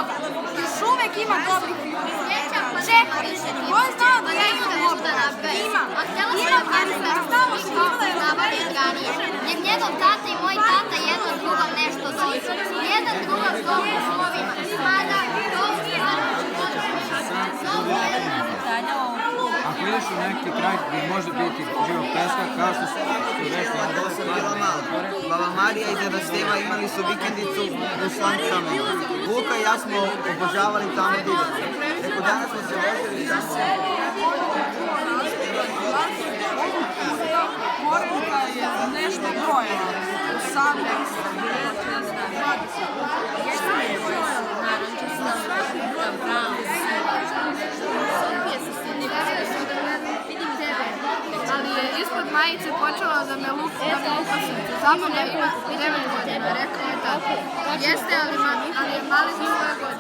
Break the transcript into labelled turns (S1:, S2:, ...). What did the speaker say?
S1: dobra. Još uvek ima dobrih ljudi. Čekaj, ko je znao da ja imam možda napraviti? Imam, ali sam stalo škola
S2: jer njegov tata i moj tata jedan drugom nešto dođu. Jedan drugom dobro slovima. Mada, to
S3: Ako ideš u neki kraj gdje može biti živa peska, kao što su rekli,
S4: Baba Marija i Deda Steva imali su vikendicu u Slankama. Luka i ja smo obožavali tamo divati. Eko danas smo se vozili
S1: Morenka je nešto brojeva. 18, 20. Ali je ispod majice počela da me lupa srce. Zabavlja ima 9 godina, rekao je tako. Jeste, ali je mali svoje godine.